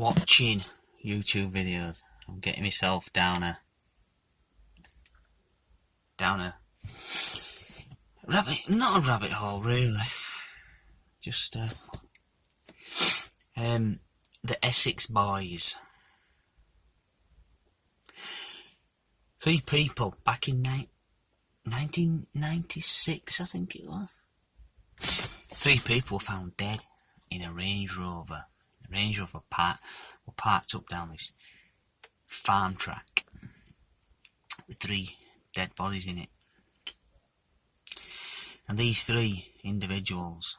watching YouTube videos. I'm getting myself down a rabbit, not a rabbit hole really, just the Essex boys. 3 people back in 1996, I think it was. 3 people were found dead in a Range Rover. The Range Rover were parked up down this farm track with 3 dead bodies in it. And these 3 individuals,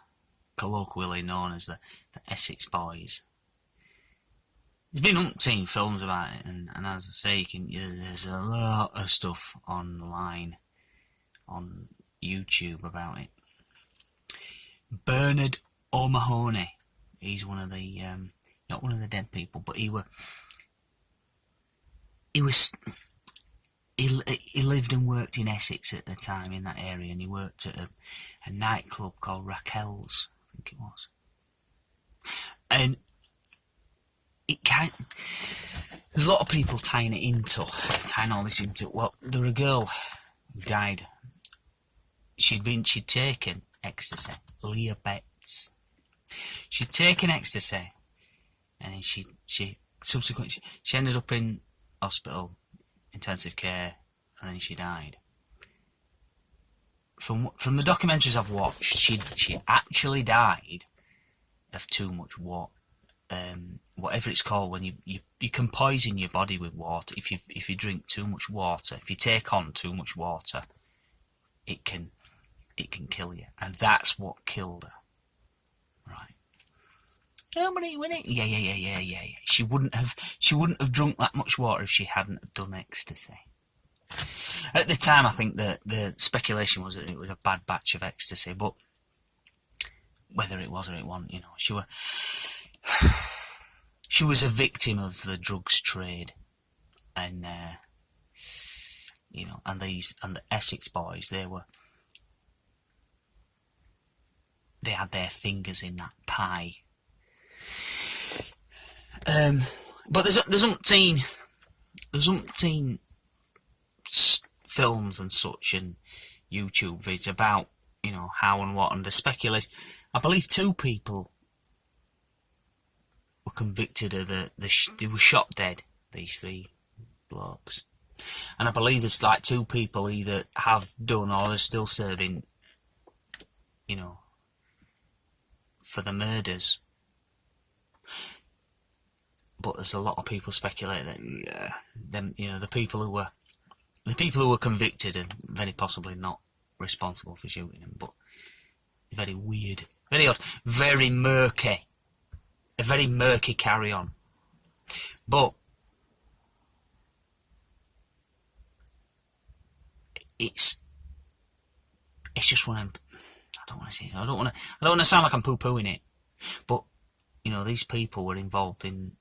colloquially known as the Essex boys. There's been umpteen films about it, and as I say, there's a lot of stuff online on YouTube about it. Bernard O'Mahony, he's one of the not one of the dead people, but he lived and worked in Essex at the time, in that area, and he worked at a nightclub called Raquel's, I think it was. And there's a lot of people tying all this into, well, there was a girl who died. She'd taken ecstasy, Leah Betts. She'd taken ecstasy, and she subsequently she ended up in hospital, intensive care, and then she died. From the documentaries I've watched, she actually died of too much water. Whatever it's called, when you can poison your body with water if you drink too much water. If you take on too much water, it can kill you, and that's what killed her. Right? Yeah. She wouldn't have drunk that much water if she hadn't have done ecstasy. At the time, I think the speculation was that it was a bad batch of ecstasy, but whether it was or it wasn't, she was a victim of the drugs trade, and and the Essex boys, they had their fingers in that pie. But there's umpteen films and such and YouTube vids about how and what, and the speculation. I believe 2 people were convicted of they were shot dead, these 3 blokes, and I believe there's like 2 people either have done or they're still serving for the murders. But there's a lot of people speculate that the people who were convicted are very possibly not responsible for shooting him, but very weird, very odd, very murky. A very murky carry-on. But it's just one of them. I don't want to sound like I'm poo-pooing it, but these people were involved in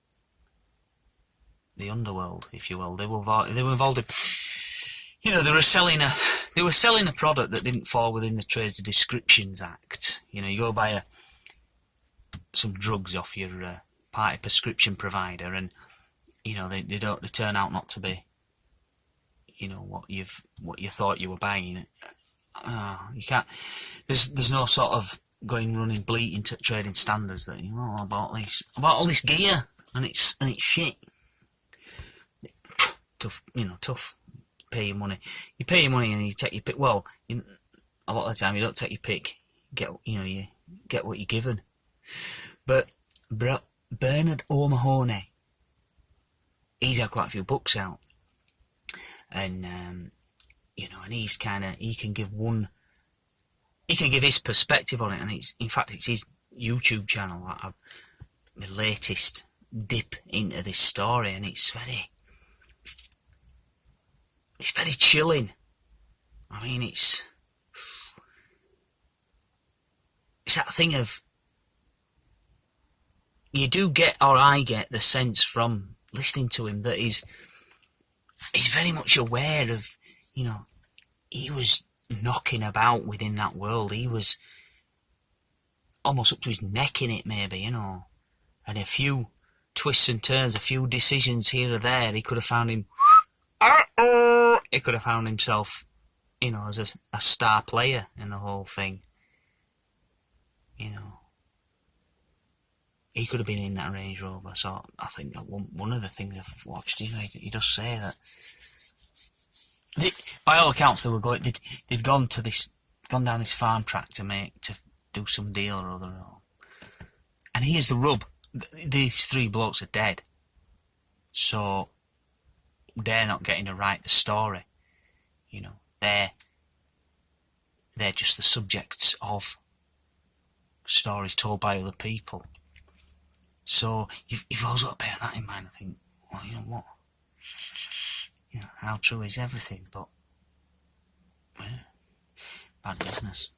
the underworld, if you will. They were involved in, they were selling a product that didn't fall within the Trades and Descriptions Act. You go buy some drugs off your party prescription provider, and they turn out not to be what you thought you were buying. You can't. There's no sort of running bleating to trading standards that I bought all this gear and it's shit. Tough, tough. Pay your money. You pay your money and you take your pick. Well, a lot of the time you don't take your pick. You get what you're given. But Bernard O'Mahony, he's had quite a few books out, and and he can give his perspective on it, and it's his YouTube channel. The latest dip into this story, and it's very chilling. I mean, it's that thing of, you do get, or I get the sense from listening to him, that he's very much aware of, he was knocking about within that world. He was almost up to his neck in it, maybe, and a few twists and turns, a few decisions here or there, he could have found he could have found himself, as a star player in the whole thing. He could have been in that Range Rover. So I think that one of the things I've watched, he does say that by all accounts they'd gone down this farm track to do some deal or other. And here's the rub: these three blokes are dead, so they're not getting to write the story. They're just the subjects of stories told by other people. So you've always got to bear that in mind. I think, well, you know what? How true is everything? But bad business.